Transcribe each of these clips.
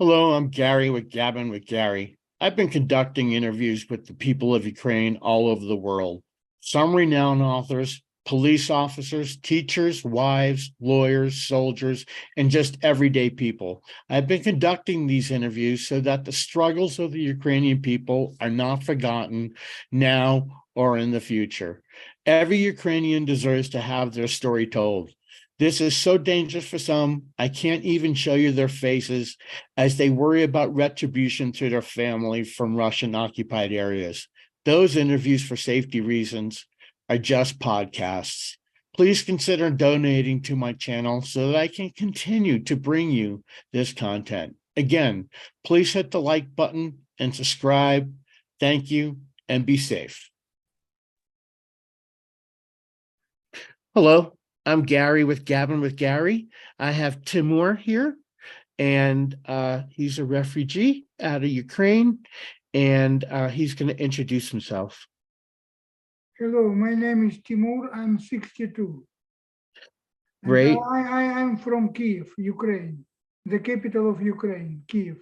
Hello, I'm Gary with Gabbin with Gary. I've been conducting interviews with the people of Ukraine all over the world. Some renowned authors, police officers, teachers, wives, lawyers, soldiers, and just everyday people. I've been conducting these interviews so that the struggles of the Ukrainian people are not forgotten now or in the future. Every Ukrainian deserves to have their story told. This is so dangerous for some, I can't even show you their faces as they worry about retribution to their family from Russian occupied areas. Those interviews, for safety reasons, are just podcasts. Please consider donating to my channel so that I can continue to bring you this content. Again, please hit the like button and subscribe. Thank you and be safe. Hello, I'm Gary with Gabbin with Gary. I have Tymur here, and he's a refugee out of Ukraine, and he's going to introduce himself. Hello, my name is Tymur. I'm 62. Great. I'm from Kiev, Ukraine, the capital of Ukraine, Kiev.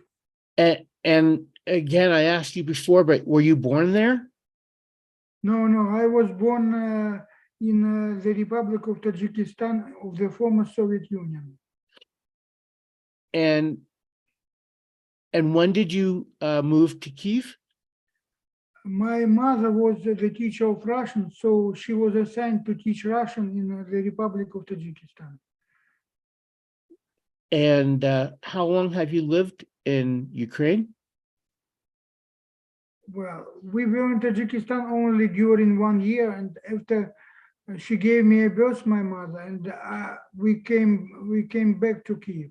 And again, I asked you before, but were you born there? No, I was born in the Republic of Tajikistan of the former Soviet Union. And when did you move to Kiev? My mother was the teacher of Russian, so she was assigned to teach Russian in the Republic of Tajikistan. And how long have you lived in Ukraine? Well, we were in Tajikistan only during 1 year, and after she gave me a birth, my mother, and we came back to Kiev.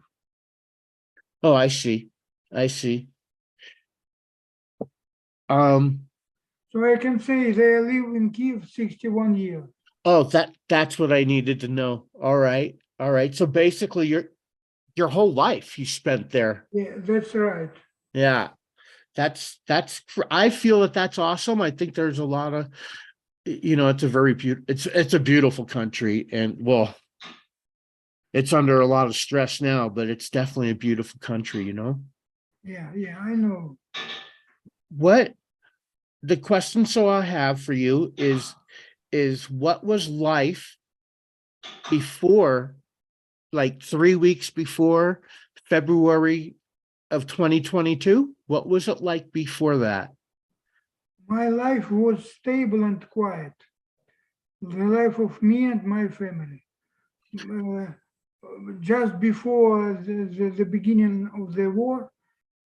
Oh, I see. So I can say they live in Kiev 61 years. Oh, that's what I needed to know. All right. So basically, your whole life you spent there. Yeah, that's right. Yeah, that's. I feel that's awesome. I think there's a lot of, it's a very beautiful. It's a beautiful country, and well, it's under a lot of stress now, but it's definitely a beautiful country. Yeah, I know. What the question so I have for you is what was life before, like 3 weeks before February of 2022? What was it like before that? My life was stable and quiet. The life of me and my family. Just before the beginning of the war,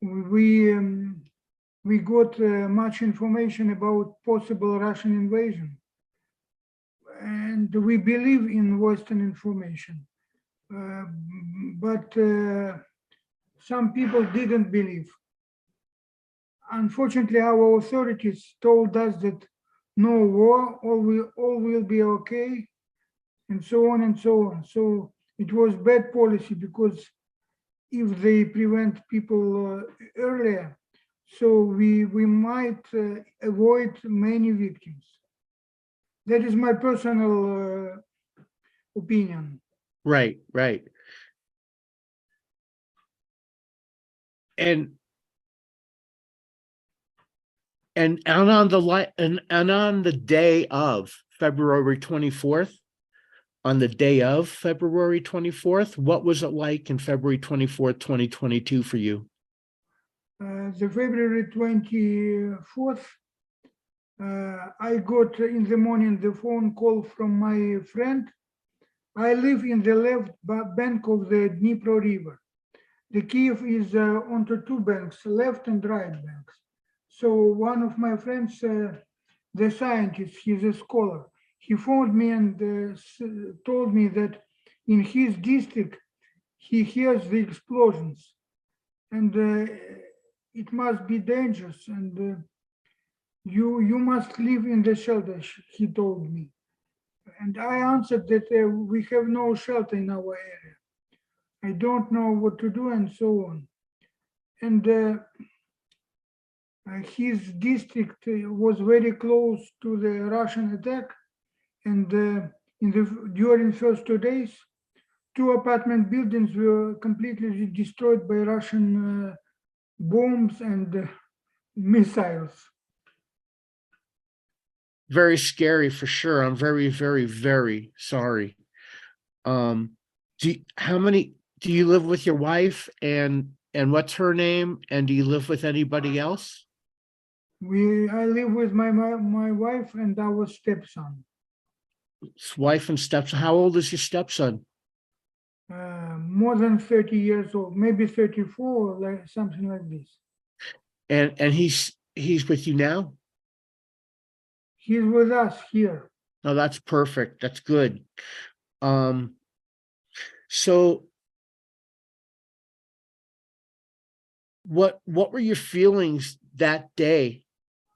we got much information about possible Russian invasion. And we believe in Western information. But some people didn't believe. Unfortunately, our authorities told us that no war, all will be okay, and so on and so on. So it was bad policy, because if they prevent people earlier, so we might avoid many victims. That is my personal opinion. Right. And on the day of February 24th, what was it like in February 24th, 2022 for you? The February 24th, I got in the morning the phone call from my friend. I live in the left bank of the Dnipro River. The Kiev is onto two banks, left and right banks. So one of my friends, the scientist, he's a scholar, he phoned me and told me that in his district, he hears the explosions, and it must be dangerous, and you must live in the shelter, he told me. And I answered that we have no shelter in our area. I don't know what to do, and so on. And his district was very close to the Russian attack, and during first 2 days, 2 apartment buildings were completely destroyed by Russian bombs and missiles. Very scary for sure. I'm very, very, very sorry. Do you live with your wife, and what's her name? And do you live with anybody else? I live with my wife and our stepson. Wife and stepson. How old is your stepson? More than 30 years old, maybe 34, like something like this. And he's with you now? He's with us here. No, that's perfect. That's good. So what were your feelings that day,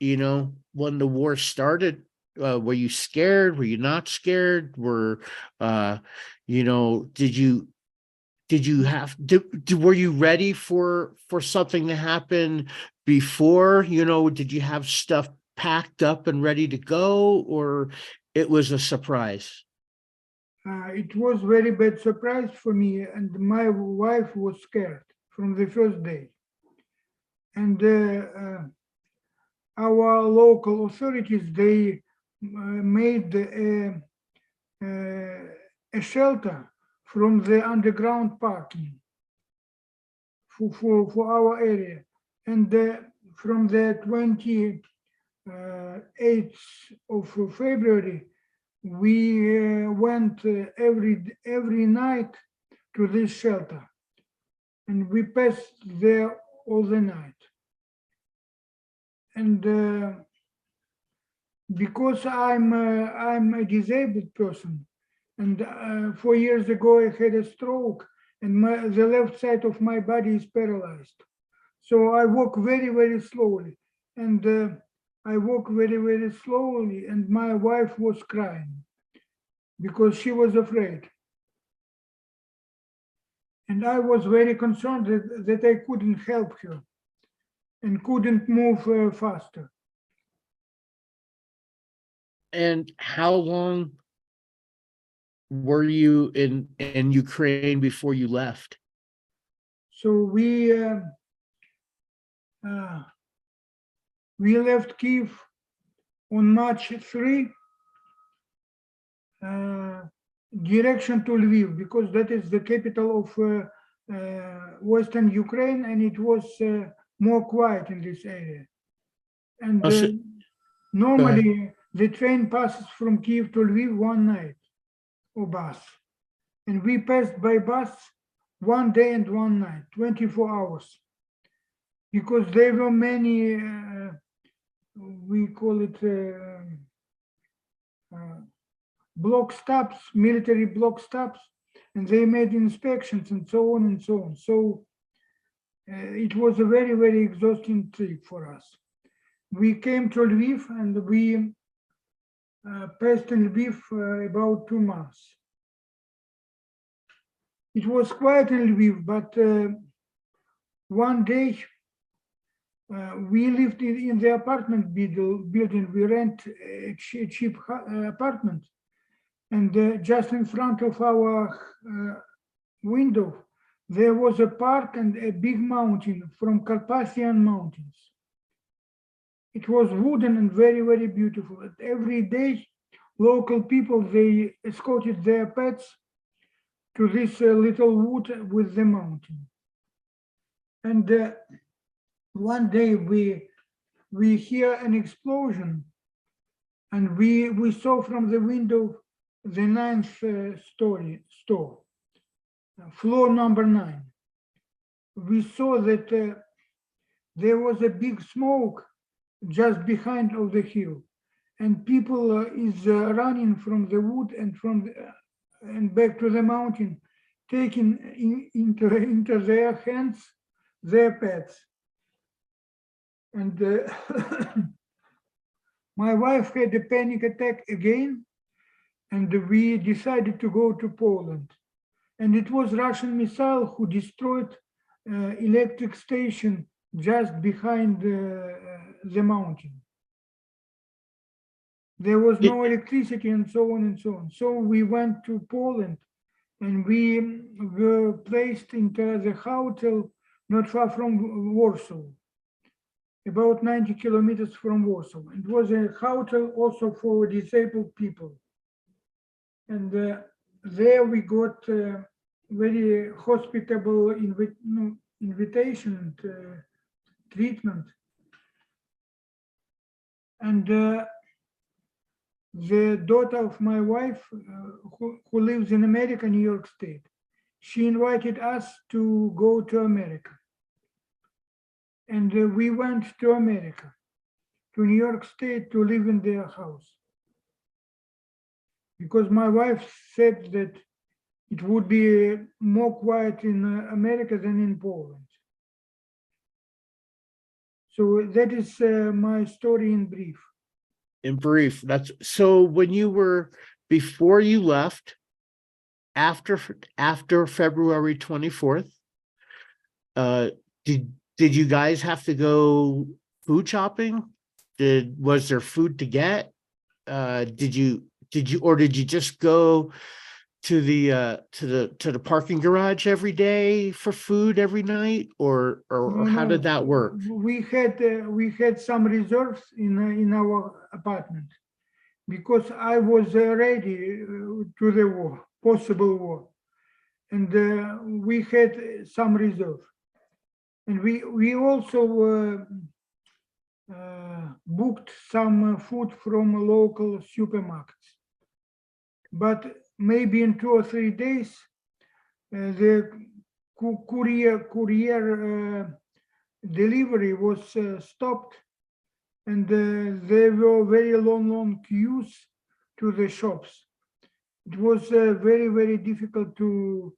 when the war started? Were you scared? Were you not scared? Were were you ready for something to happen before? Did you have stuff packed up and ready to go, or it was a surprise? It was very bad surprise for me, and my wife was scared from the first day. And our local authorities, they made a shelter from the underground parking for our area. And from the 28th of February, we went every night to this shelter, and we passed there all the night. And because I'm a disabled person, and 4 years ago I had a stroke, and the left side of my body is paralyzed. So I walk very, very slowly, and I walk very, very slowly, and my wife was crying because she was afraid. And I was very concerned that I couldn't help her and couldn't move faster. And how long were you in Ukraine before you left? So we left Kyiv on March 3, direction to Lviv, because that is the capital of Western Ukraine, and it was more quiet in this area. And normally the train passes from Kyiv to Lviv one night, or bus. And we passed by bus 1 day and 1 night, 24 hours. Because there were many, we call it block stops, military block stops, and they made inspections and so on and so on. So it was a very, very exhausting trip for us. We came to Lviv, and we passed in Lviv about 2 months. It was quiet in Lviv, but one day we lived in the apartment building. We rent a cheap apartment, and just in front of our window, there was a park and a big mountain from Carpathian Mountains. It was wooden and very, very beautiful. And every day, local people, they escorted their pets to this little wood with the mountain. And one day we hear an explosion, and we saw from the window the 9th story store, floor number 9. We saw that there was a big smoke just behind of the hill, and people is running from the wood and back to the mountain, taking into their hands their pets. And my wife had a panic attack again, and we decided to go to Poland. And it was Russian missile who destroyed electric station just behind the mountain. There was no electricity, and so on and so on. So we went to Poland, and we were placed into the hotel not far from Warsaw, about 90 kilometers from Warsaw. It was a hotel also for disabled people. And there we got very hospitable invitation and treatment. And the daughter of my wife, who lives in America, New York State, she invited us to go to America. And we went to America, to New York State, to live in their house. Because my wife said that it would be more quiet in America than in Poland. So that is my story in brief. In brief, that's so when you were, before you left, after February 24th, did you guys have to go food shopping? Was there food to get? Did you just go to the parking garage every day for food every night, or how did that work? We had some reserves in our apartment because I was ready to the war, possible war, and we had some reserve, and we also booked some food from local supermarkets. But maybe in 2 or 3 days, the courier delivery was stopped, and there were very long queues to the shops. It was very difficult to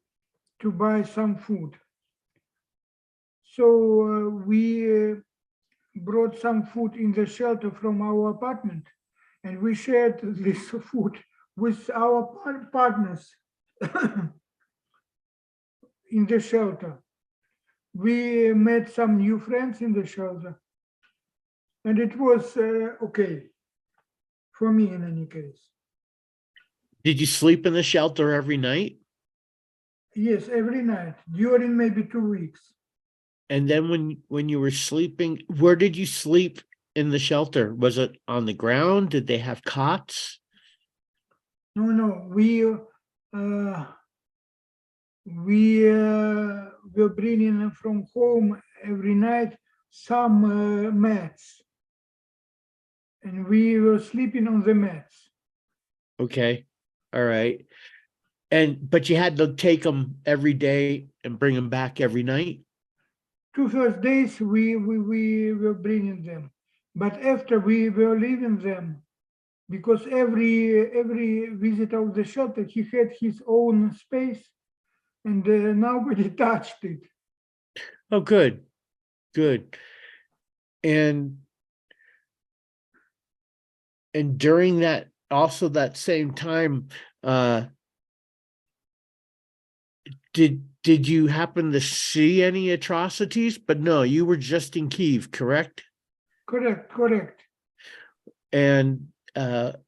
buy some food. So we brought some food in the shelter from our apartment, and we shared this food with our partners in the shelter. We met some new friends in the shelter, and it was okay for me in any case. Did you sleep in the shelter every night? Yes, every night during maybe 2 weeks. And then when you were sleeping, where did you sleep in the shelter? Was it on the ground? Did they have cots? No, we were bringing from home every night some mats, and we were sleeping on the mats. Okay, all right. But you had to take them every day and bring them back every night? 2 first days we were bringing them, but after we were leaving them, because every visitor of the shelter, he had his own space, and nobody touched it. Oh, good. And during that, also that same time, did you happen to see any atrocities? But no, you were just in Kyiv, correct? Correct. And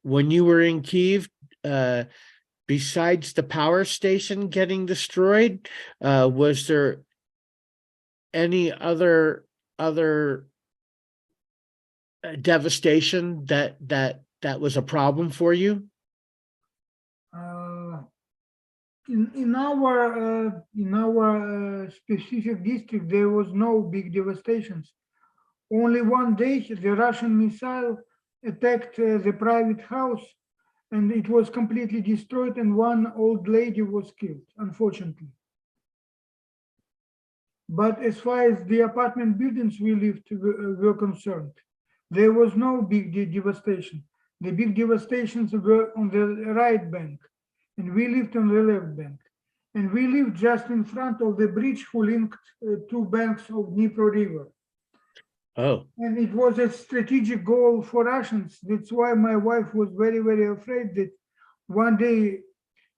when you were in Kyiv, besides the power station getting destroyed, was there any other devastation that was a problem for you? In our specific district, there was no big devastations. Only one day, the Russian missile attacked the private house, and it was completely destroyed, and one old lady was killed, unfortunately. But as far as the apartment buildings we lived were concerned, there was no big devastation. The big devastations were on the right bank, and we lived on the left bank. And we lived just in front of the bridge who linked two banks of Dnipro River. Oh. And it was a strategic goal for Russians. That's why my wife was very afraid that one day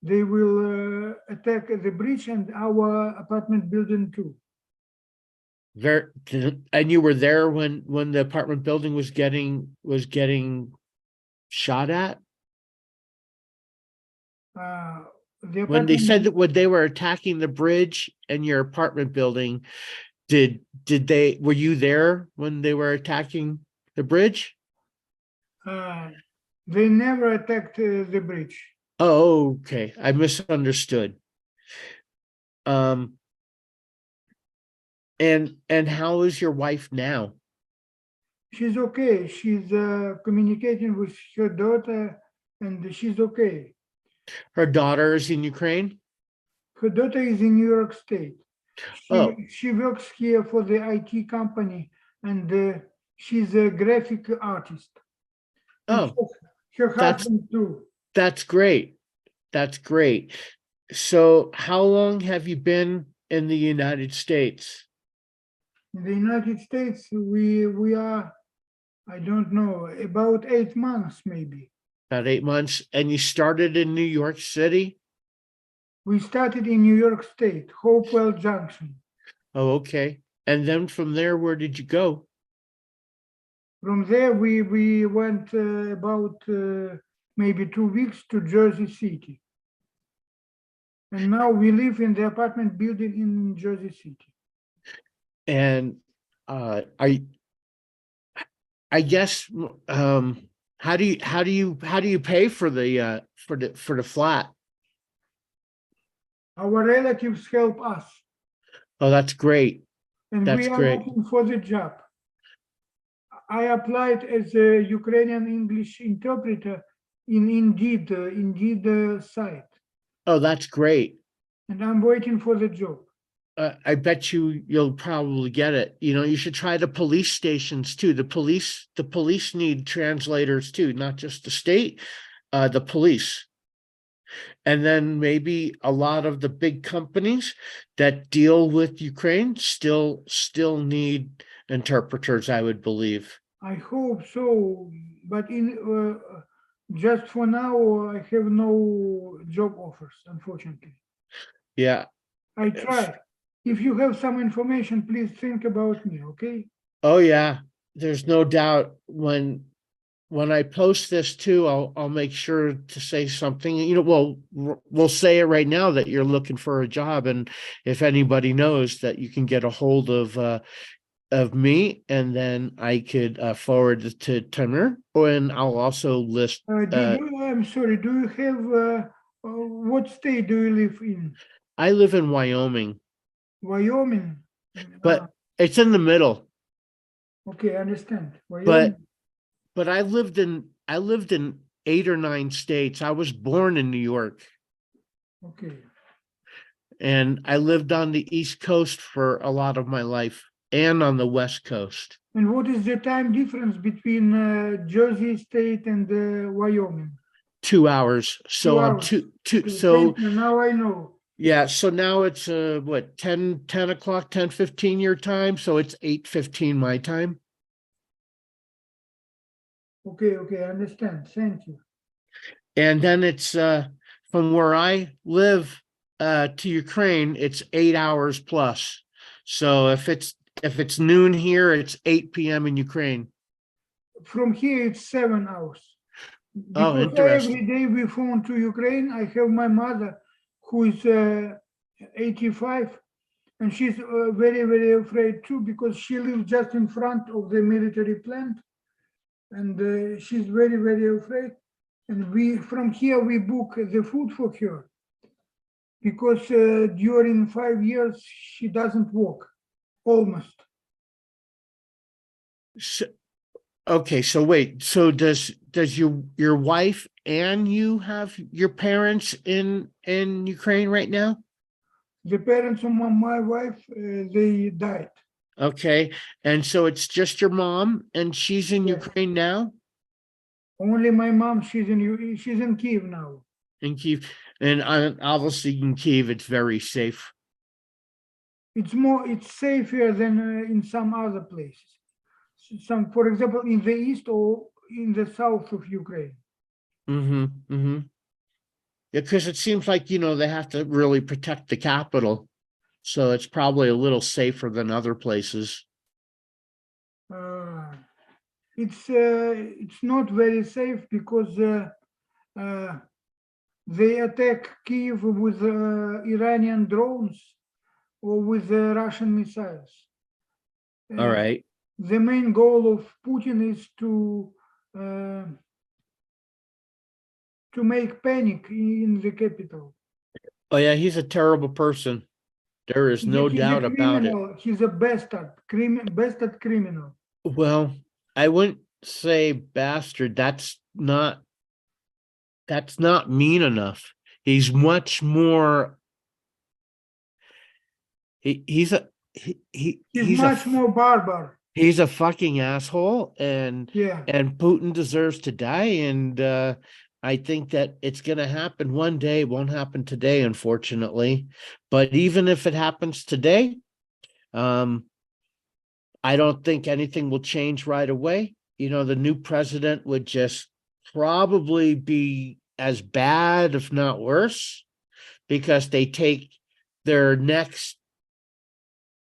they will attack the bridge and our apartment building too. And you were there when the apartment building was getting shot at? When they said that when they were attacking the bridge and your apartment building, Were you there when they were attacking the bridge? Uh, they never attacked the bridge. Oh, okay. I misunderstood. Um, and how is your wife now? She's okay. She's communicating with her daughter, and she's okay. Her daughter is in Ukraine? Her daughter is in New York State. Oh, She works here for the IT company, and she's a graphic artist. And oh, her that's husband too. that's great. That's great. So how long have you been in the United States? In the United States, we are, I don't know, about 8 months maybe. About 8 months. And you started in New York City? We started in New York State, Hopewell Junction. Oh, okay. And then from there, where did you go? From there, we went about maybe 2 weeks to Jersey City. And now we live in the apartment building in Jersey City. And I guess how do you pay for the flat? Our relatives help us, Oh, that's great. and we That's are great. looking for the job. I applied as a Ukrainian English interpreter in Indeed site, Oh, that's great. and I'm waiting for the job. I bet you'll probably get it. You know, you should try the police stations too. The police need translators too, not just the state, the police. And then maybe a lot of the big companies that deal with Ukraine still need interpreters, I would believe. I hope so, but just for now, I have no job offers, unfortunately. Yeah. I try. If you have some information, please think about me, okay? Oh, yeah. There's no doubt when I post this too, I'll make sure to say something, well, we'll say it right now that you're looking for a job. And if anybody knows that you can get a hold of me, and then I could forward it to Tymur, and I'll also list, I'm sorry, do you have, what state do you live in? I live in Wyoming, Wyoming? but it's in the middle. Okay, I understand. But Wyoming, but I lived in 8 or 9 states. I was born in New York, okay. and I lived on the East Coast for a lot of my life and on the West Coast. And what is the time difference between Jersey State and Wyoming? 2 hours. 2 So I'm hours. two. Okay, So thank you. Now I know. yeah. So now it's what, 10 o'clock, 10:15 your time. So it's 8:15 my time. Okay, I understand. Thank you. And then it's from where I live to Ukraine, it's 8 hours plus. So if it's noon here, it's 8 p.m. in Ukraine. From here, it's 7 hours. Oh, Because every interesting. day we phone to Ukraine, I have my mother who is 85, and she's very, very afraid too, because she lives just in front of the military plant, and she's very, very afraid. And from here, we book the food for her, because during 5 years, she doesn't walk, almost. So, okay, so wait. So does your wife and you have your parents in Ukraine right now? The parents of my wife, they died. Okay, and so it's just your mom, and she's in Yes. Ukraine now, Only my mom, she's in Kiev now. in Kyiv, and obviously in Kyiv, it's very safe. It's safer than in some other places. For example, in the east or in the south of Ukraine. Mm-hmm. Mm-hmm. Yeah, because it seems like, they have to really protect the capital. So it's probably a little safer than other places. It's not very safe because they attack Kiev with Iranian drones or with Russian missiles. All right. The main goal of Putin is uh, to make panic in the capital. Oh yeah, he's a terrible person. There is no He's a doubt about it. criminal. He's a bastard criminal. Well, I wouldn't say bastard. That's not mean enough. He's much more. He's a He's he's much more barbar. he's a fucking asshole, and Yeah. Putin deserves to die. And I think that it's going to happen one day. It won't happen today, unfortunately. But even if it happens today, I don't think anything will change right away. You know, the new president would just probably be as bad, if not worse, because they take their next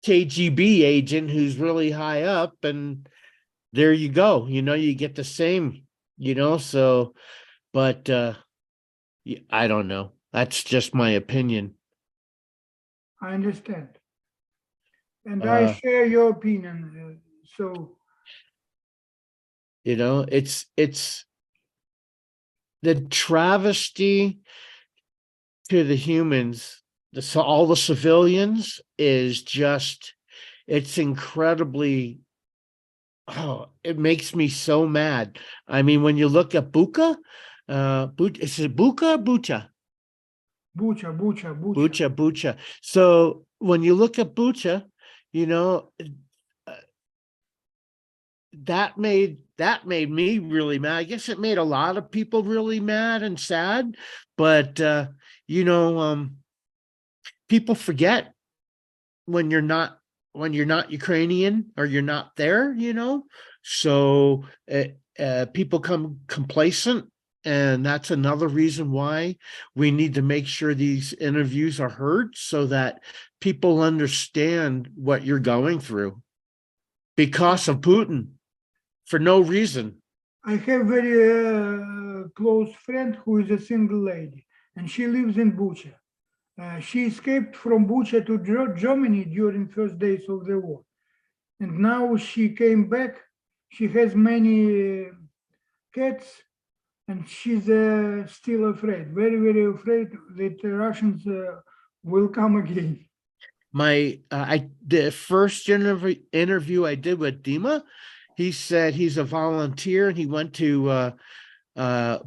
KGB agent who's really high up, and there you go. You know, you get the same, so, but I don't know. That's just my opinion. I understand. And I share your opinion. So, it's the travesty to the humans, all the civilians, is just, it's incredibly, it makes me so mad. I mean, when you look at Bucha, is it Bucha or Bucha? Bucha. So when you look at Bucha, uh, that made me really mad. I guess it made a lot of people really mad and sad, but people forget when you're not Ukrainian, or you're not there, so people come complacent. And that's another reason why we need to make sure these interviews are heard, so that people understand what you're going through because of Putin, for no reason. I have very close friend who is a single lady, and she lives in Bucha. She escaped from Bucha to Germany during first days of the war. And now she came back. She has many cats, and she's still afraid, very, very afraid that the Russians will come again. The first interview I did with Dima, he said he's a volunteer, and he went to Bucha,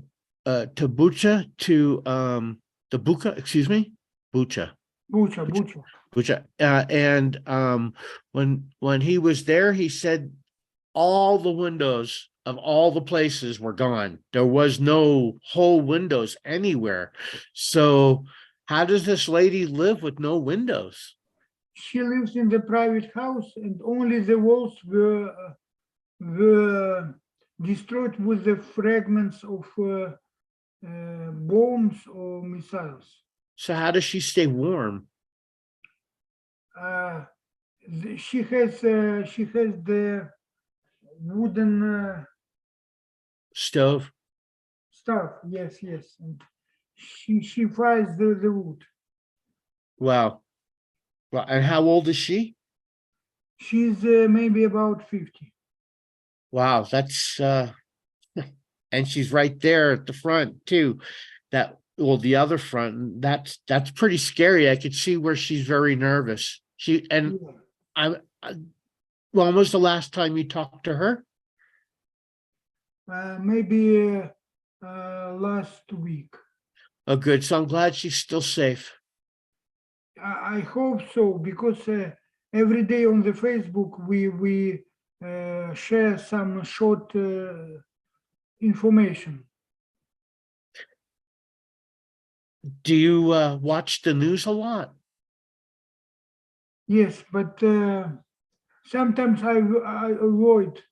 to the Bucha, excuse me, Bucha. And when he was there, he said all the windows of all the places were gone. There was no whole windows anywhere. So how does this lady live with no windows? She lives in the private house, and only the walls were destroyed with the fragments of bombs or missiles. So how does she stay warm? She has the wooden stove. Yes. And she fries the wood. Wow. Well, and how old is she? She's maybe about 50. Wow, that's and she's right there at the front too. The other front, that's pretty scary. I could see where she's very nervous. When was the last time you talked to her? Maybe last week. Oh, good. So I'm glad she's still safe. I hope so, because every day on the Facebook we share some short information. Do you watch the news a lot? Yes, but sometimes I avoid,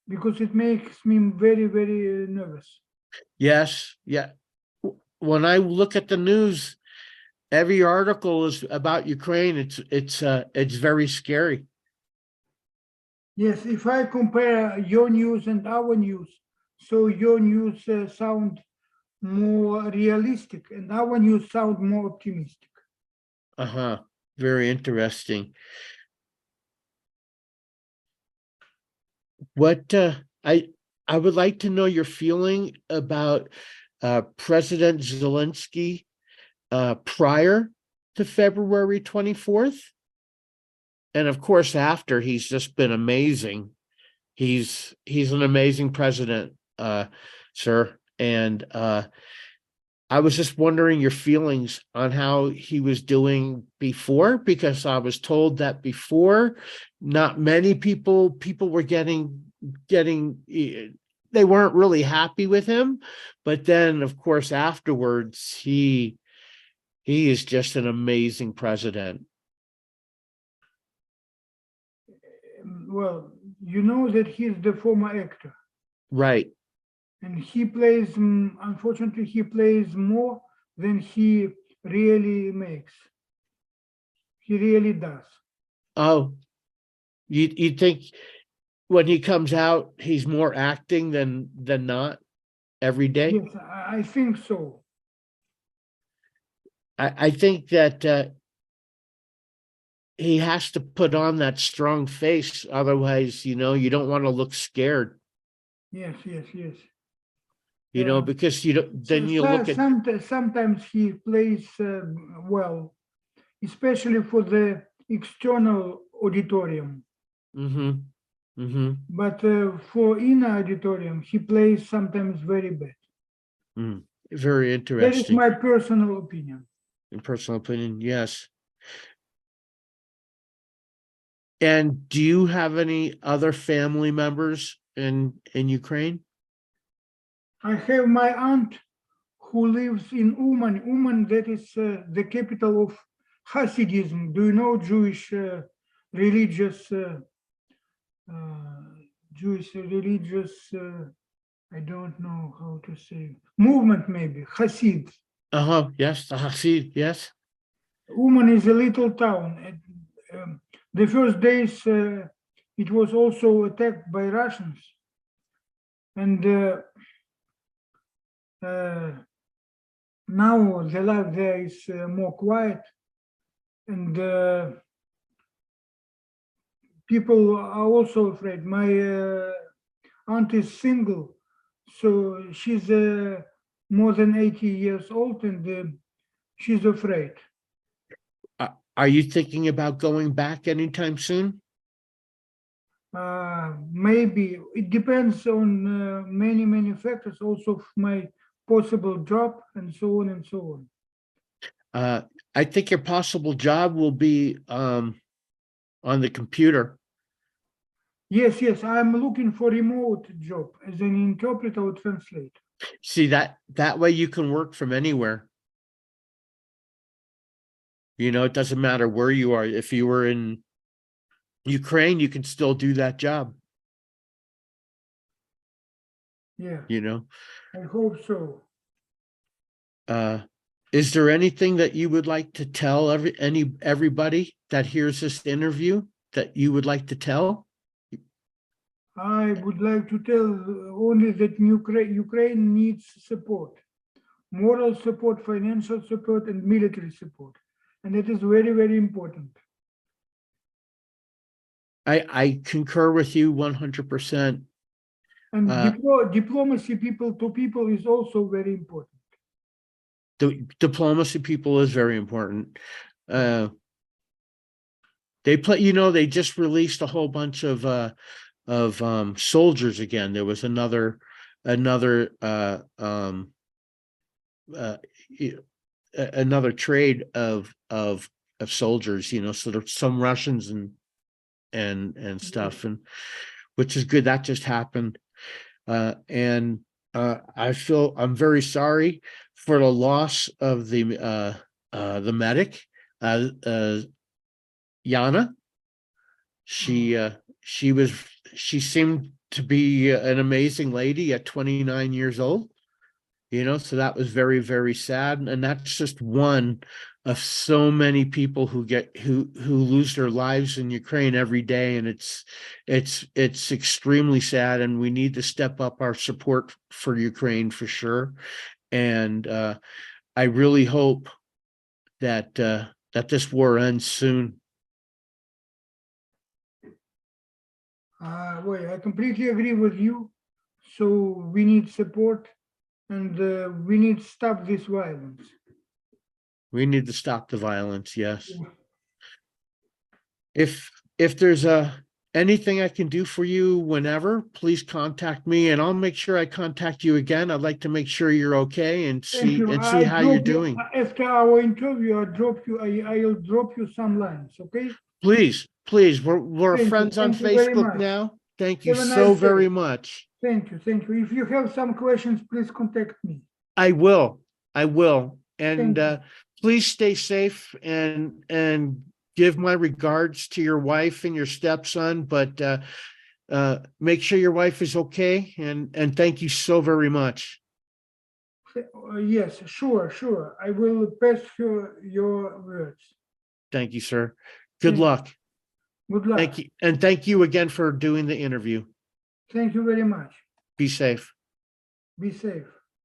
because it makes me very, very nervous. Yes, yeah. When I look at the news, every article is about Ukraine. It's very scary. Yes, if I compare your news and our news, so your news sound more realistic, and our news sound more optimistic. Very interesting. what I would like to know your feeling about President Zelensky prior to February 24th. And of course, after, he's just been amazing. He's an amazing president, sir. And I was just wondering your feelings on how he was doing before, because I was told that before, not many people were getting, they weren't really happy with him. But then, of course, afterwards, he is just an amazing president. Well, you know that he's the former actor. Right. And he plays, unfortunately, he plays more than he really makes. He really does. Oh, you think when he comes out, he's more acting than not every day? Yes, I think so. I think that he has to put on that strong face. Otherwise, you don't want to look scared, Yes. because then you look at. Sometimes he plays well, especially for the external auditorium. But for inner auditorium, he plays sometimes very bad. Very That is interesting. my personal opinion. In personal opinion, yes. And do you have any other family members in Ukraine? I have my aunt who lives in Uman. Uman, that is the capital of Hasidism. Do you know Jewish religious I don't know how to say, movement maybe, Hasid. Yes, the Hasid, yes. Uman is a little town. The first days it was also attacked by Russians. And now the life there is more quiet, and people are also afraid. My aunt is single, so she's more than 80 years old, and she's afraid. Are you thinking about going back anytime soon? Maybe. It depends on many factors, also my possible job, and so on and so on. I think your possible job will be on the computer. Yes, I'm looking for remote job as an interpreter or translator. See, that way you can work from anywhere. It doesn't matter where you are. If you were in Ukraine, you can still do that job. Yeah. I hope so. Is there anything that you would like to tell everybody that hears this interview that you would like to tell? I would like to tell only that Ukraine needs support, moral support, financial support, and military support. And it is very, very important. I concur with you 100%. And diplomacy, people to people, is also very important. The diplomacy people is very important. They just released a whole bunch of soldiers again. There was another trade of soldiers, so there's some Russians and stuff, and which is good. That just happened. And I'm very sorry for the loss of the medic, Yana. She seemed to be an amazing lady at 29 years old, so that was very, very sad. And that's just one of so many people who lose their lives in Ukraine every day. And it's extremely sad, and we need to step up our support for Ukraine for sure. And I really hope that this war ends soon. Well, I completely agree with you. So we need support and we need to stop this violence. We need to stop the violence. Yes. If there's anything I can do for you whenever, please contact me and I'll make sure I contact you again. I'd like to make sure you're okay and Thank you. see how you're drop you doing. after our interview. I'll drop you some lines. Okay. Please, we're Thank you. friends on Thank you very Facebook much. now. Thank you Have a so nice very day. much. Thank you. Thank you. If you have some questions, please contact me. I will. And Thank you. please stay safe and give my regards to your wife and your stepson, but make sure your wife is okay and thank you so very much. Yes, sure. I will pass your words. Thank you, sir. Good Thank you. luck. Good luck. Thank you. And thank you again for doing the interview. Thank you very much. Be safe. Be safe.